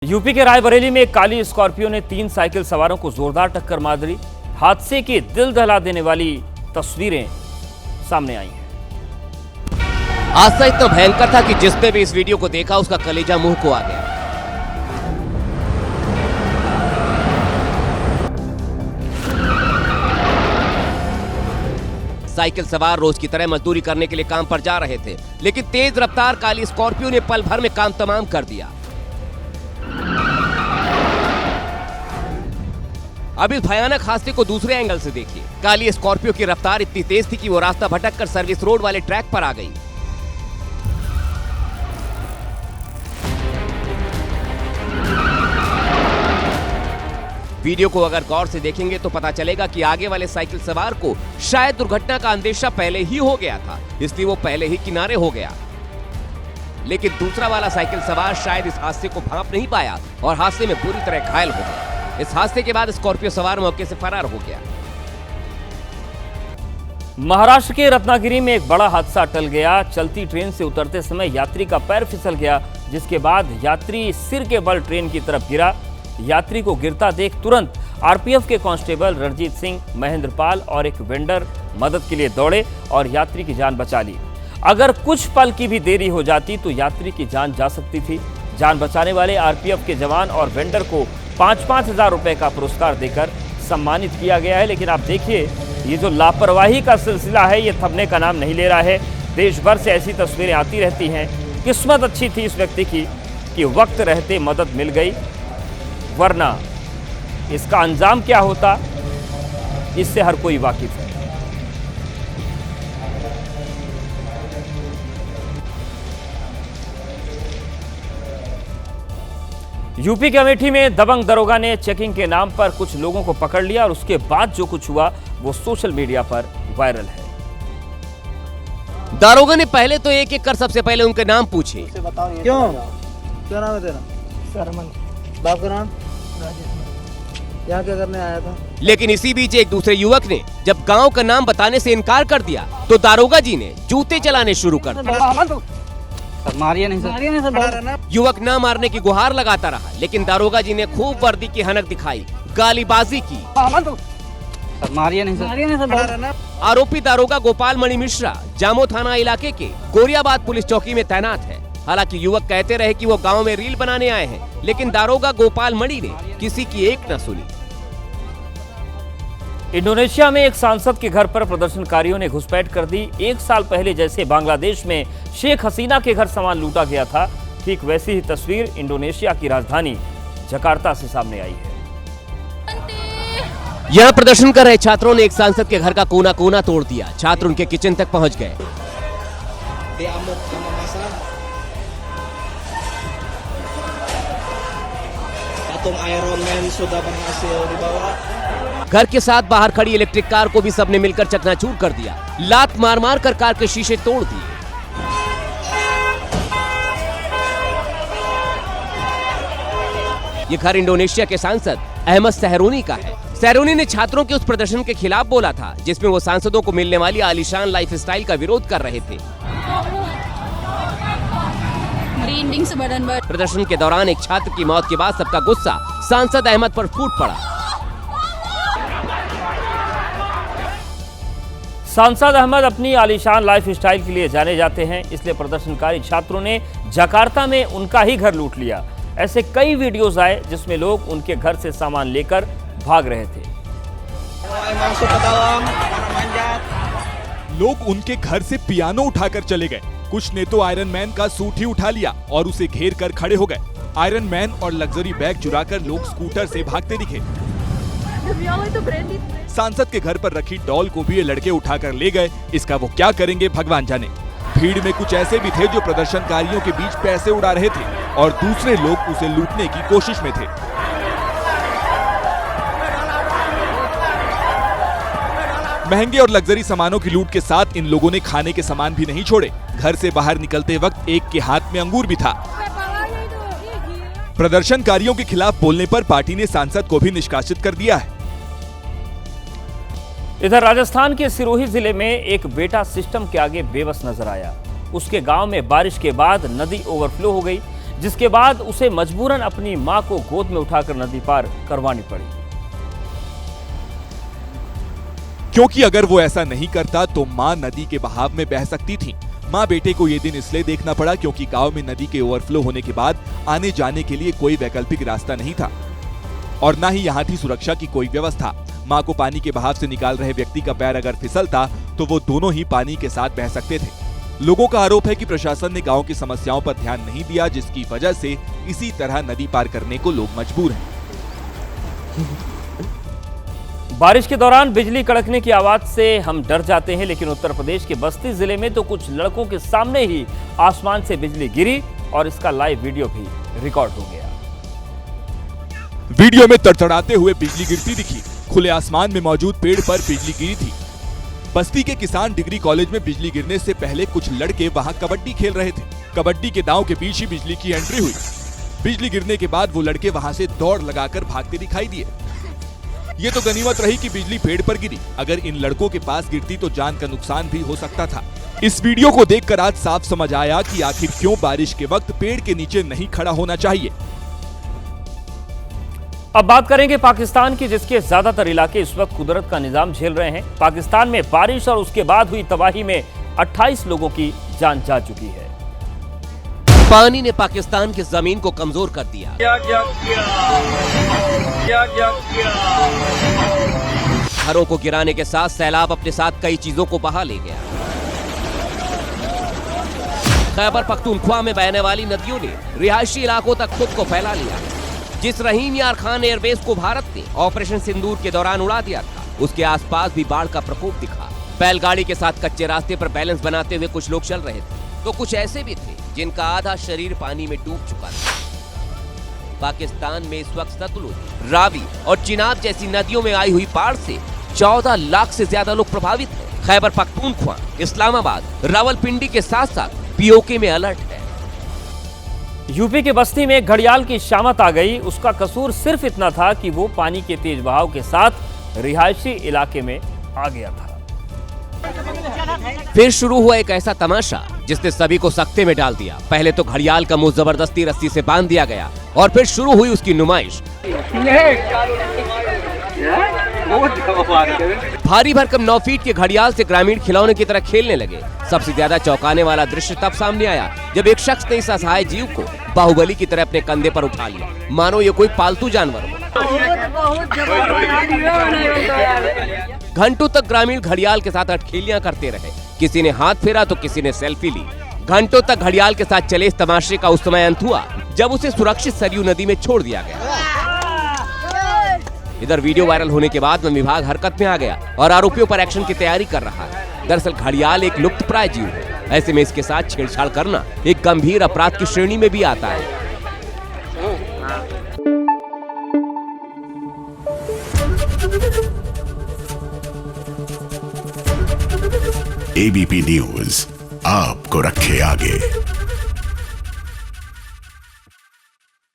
UP के रायबरेली में एक काली स्कॉर्पियो ने 3 साइकिल सवारों को जोरदार टक्कर मार दी। हादसे की दिल दहला देने वाली तस्वीरें सामने आई हैं। हादसा इतना भयंकर था कि जिसने भी इस वीडियो को देखा उसका कलेजा मुंह को आ गया। साइकिल सवार रोज की तरह मजदूरी करने के लिए काम पर जा रहे थे, लेकिन तेज रफ्तार काली स्कॉर्पियो ने पल भर में काम तमाम कर दिया। अब इस भयानक हादसे को दूसरे एंगल से देखिए। काली स्कॉर्पियो की रफ्तार इतनी तेज थी कि वो रास्ता भटककर सर्विस रोड वाले ट्रैक पर आ गई। वीडियो को अगर गौर से देखेंगे तो पता चलेगा कि आगे वाले साइकिल सवार को शायद दुर्घटना का अंदेशा पहले ही हो गया था, इसलिए वो पहले ही किनारे हो गया। लेकिन दूसरा वाला साइकिल सवार शायद इस हादसे को भांप नहीं पाया और हादसे में बुरी तरह घायल हो गया। इस हादसे के बाद स्कॉर्पियो सवार मौके से फरार हो गया। महाराष्ट्र के रत्नागिरी में एक बड़ा हादसा टल गया। चलती ट्रेन से उतरते समय यात्री का पैर फिसल गया, जिसके बाद यात्री सिर के बल ट्रेन की तरफ गिरा। यात्री को गिरता देख तुरंत आरपीएफ के कांस्टेबल रणजीत सिंह, महेंद्र पाल और एक वेंडर मदद के लिए दौड़े और यात्री की जान बचा ली। अगर कुछ पल की भी देरी हो जाती तो यात्री की जान जा सकती थी। जान बचाने वाले आरपीएफ के जवान और वेंडर को 5-5 हजार रुपए का पुरस्कार देकर सम्मानित किया गया है। लेकिन आप देखिए, ये जो लापरवाही का सिलसिला है ये थमने का नाम नहीं ले रहा है। देश भर से ऐसी तस्वीरें आती रहती हैं। किस्मत अच्छी थी इस व्यक्ति की कि वक्त रहते मदद मिल गई, वरना इसका अंजाम क्या होता इससे हर कोई वाकिफ है। यूपी के अमेठी में दबंग दरोगा ने चेकिंग के नाम पर कुछ लोगों को पकड़ लिया और उसके बाद जो कुछ हुआ वो सोशल मीडिया पर वायरल है। दारोगा ने पहले तो एक-एक कर सबसे पहले उनके नाम पूछे। क्यों? क्या नाम है तेरा? सरमन। बाप का नाम? यहाँ क्या करने आया था? लेकिन इसी बीच एक दूसरे युवक ने जब गांव का नाम बताने से इनकार कर दिया तो दारोगा जी ने जूते चलाने शुरू कर दिए। मारिए नहीं सर। युवक न मारने की गुहार लगाता रहा, लेकिन दारोगा जी ने खूब वर्दी की हनक दिखाई, गालीबाजी की। मारिए नहीं सर। आरोपी दारोगा गोपाल मणि मिश्रा जामो थाना इलाके के गोरियाबाद पुलिस चौकी में तैनात है। हालांकि युवक कहते रहे कि वो गांव में रील बनाने आए हैं, लेकिन दारोगा गोपाल मणि ने किसी की एक न सुनी। इंडोनेशिया में एक सांसद के घर पर प्रदर्शनकारियों ने घुसपैठ कर दी। 1 साल पहले जैसे बांग्लादेश में शेख हसीना के घर सामान लूटा गया था, ठीक वैसी ही तस्वीर इंडोनेशिया की राजधानी जकार्ता से सामने आई है। यहाँ प्रदर्शन कर रहे छात्रों ने एक सांसद के घर का कोना कोना तोड़ दिया। छात्र उनके किचन तक पहुंच गए। घर के साथ बाहर खड़ी इलेक्ट्रिक कार को भी सबने मिलकर चकनाचूर कर दिया। लात मार मार कर कार के शीशे तोड़ दिए। ये घर इंडोनेशिया के सांसद अहमद सहरोनी का है। सहरोनी ने छात्रों के उस प्रदर्शन के खिलाफ बोला था जिसमें वो सांसदों को मिलने वाली आलीशान लाइफस्टाइल का विरोध कर रहे थे। प्रदर्शन के दौरान एक छात्र की मौत के बाद सबका गुस्सा सांसद अहमद पर फूट पड़ा। सांसद अहमद अपनी आलीशान लाइफस्टाइल के लिए जाने जाते हैं, इसलिए प्रदर्शनकारी छात्रों ने जकार्ता में उनका ही घर लूट लिया। ऐसे कई वीडियोस आए जिसमें लोग उनके घर से सामान लेकर भाग रहे थे। लोग उनके घर से पियानो उठाकर चले गए। कुछ ने तो आयरन मैन का सूट ही उठा लिया और उसे घेर कर खड़े हो गए। आयरन मैन और लग्जरी बैग चुराकर लोग स्कूटर से भागते दिखे। सांसद के घर पर रखी डॉल को भी ये लड़के उठाकर ले गए। इसका वो क्या करेंगे भगवान जाने। भीड़ में कुछ ऐसे भी थे जो प्रदर्शनकारियों के बीच पैसे उड़ा रहे थे और दूसरे लोग उसे लूटने की कोशिश में थे। महंगे और लग्जरी सामानों की लूट के साथ इन लोगों ने खाने के सामान भी नहीं छोड़े। घर से बाहर निकलते वक्त एक के हाथ में अंगूर भी था। प्रदर्शनकारियों के खिलाफ बोलने पर पार्टी ने सांसद को भी निष्कासित कर दिया है। इधर राजस्थान के सिरोही जिले में एक बेटा सिस्टम के आगे बेबस नजर आया। उसके गांव में बारिश के बाद नदी ओवरफ्लो हो गई, जिसके बाद उसे मजबूरन अपनी मां को गोद में उठाकर नदी पार करवानी पड़ी। क्योंकि अगर वो ऐसा नहीं करता तो मां नदी के बहाव में बह सकती थी। मां बेटे को ये दिन इसलिए देखना पड़ा क्योंकि गांव में नदी के ओवरफ्लो होने के बाद आने जाने के लिए कोई वैकल्पिक रास्ता नहीं था और ना ही यहाँ थी सुरक्षा की कोई व्यवस्था। मां को पानी के बहाव से निकाल रहे व्यक्ति का पैर अगर फिसलता तो वो दोनों ही पानी के साथ बह सकते थे। लोगों का आरोप है कि प्रशासन ने गांव की समस्याओं पर ध्यान नहीं दिया, जिसकी वजह से इसी तरह नदी पार करने को लोग मजबूर हैं। बारिश के दौरान बिजली कड़कने की आवाज से हम डर जाते हैं, लेकिन उत्तर प्रदेश के बस्ती जिले में तो कुछ लड़कों के सामने ही आसमान से बिजली गिरी और इसका लाइव वीडियो भी रिकॉर्ड हो गया। वीडियो में तड़तड़ाते हुए बिजली गिरती दिखी। खुले आसमान में मौजूद पेड़ पर बिजली गिरी थी। बस्ती के किसान डिग्री कॉलेज में बिजली गिरने से पहले कुछ लड़के वहां कबड्डी खेल रहे थे। कबड्डी के दांव के बीच ही बिजली की एंट्री हुई। बिजली गिरने के बाद वो लड़के वहां से दौड़ लगाकर भागते दिखाई दिए। ये तो गनीमत रही कि बिजली पेड़ पर गिरी, अगर इन लड़कों के पास गिरती तो जान का नुकसान भी हो सकता था। इस वीडियो को देखकर आज साफ समझ आया कि आखिर क्यों बारिश के वक्त पेड़ के नीचे नहीं खड़ा होना चाहिए। अब बात करेंगे पाकिस्तान की, जिसके ज्यादातर इलाके इस वक्त कुदरत का निजाम झेल रहे हैं। पाकिस्तान में बारिश और उसके बाद हुई तबाही में 28 लोगों की जान जा चुकी है। पानी ने पाकिस्तान की जमीन को कमजोर कर दिया। घरों को गिराने के साथ सैलाब अपने साथ कई चीजों को बहा ले गया। खैबर पख्तूनख्वा में बहने वाली नदियों ने रिहायशी इलाकों तक खुद को फैला लिया। जिस रहीम यार खान एयरबेस को भारत ने ऑपरेशन सिंदूर के दौरान उड़ा दिया था, उसके आसपास भी बाढ़ का प्रकोप दिखा। बैलगाड़ी के साथ कच्चे रास्ते पर बैलेंस बनाते हुए कुछ लोग चल रहे थे, तो कुछ ऐसे भी थे जिनका आधा शरीर पानी में डूब चुका था। पाकिस्तान में इस वक्त सतलुज, रावी और चिनाब जैसी नदियों में आई हुई बाढ़ से 14 लाख से ज्यादा लोग प्रभावित हैं। खैबर पख्तूनख्वा, इस्लामाबाद, रावलपिंडी के साथ साथ पीओके में अलर्ट है। यूपी के बस्ती में घड़ियाल की शामत आ गई। उसका कसूर सिर्फ इतना था कि वो पानी के तेज बहाव के साथ रिहायशी इलाके में आ गया था। फिर शुरू हुआ एक ऐसा तमाशा जिसने सभी को सख्ते में डाल दिया। पहले तो घड़ियाल का मुंह जबरदस्ती रस्सी से बांध दिया गया और फिर शुरू हुई उसकी नुमाइश। भारी भरकम 9 फीट के घड़ियाल से ग्रामीण खिलौने की तरह खेलने लगे। सबसे ज्यादा चौंकाने वाला दृश्य तब सामने आया जब एक शख्स ने इस असहाय जीव को बाहुबली की तरह अपने कंधे पर उठा लिया, मानो ये कोई पालतू जानवर हो। घंटों तक ग्रामीण घड़ियाल के साथ अटखेलियां करते रहे। किसी ने हाथ फेरा तो किसी ने सेल्फी ली। घंटों तक घड़ियाल के साथ चले इस तमाशे का उस समय अंत हुआ जब उसे सुरक्षित सरयू नदी में छोड़ दिया गया। इधर वीडियो वायरल होने के बाद वन विभाग हरकत में आ गया और आरोपियों पर एक्शन की तैयारी कर रहा है। दरअसल घड़ियाल एक लुप्तप्राय जीव है, ऐसे में इसके साथ छेड़छाड़ करना एक गंभीर अपराध की श्रेणी में भी आता है। एबीपी न्यूज आपको रखे आगे।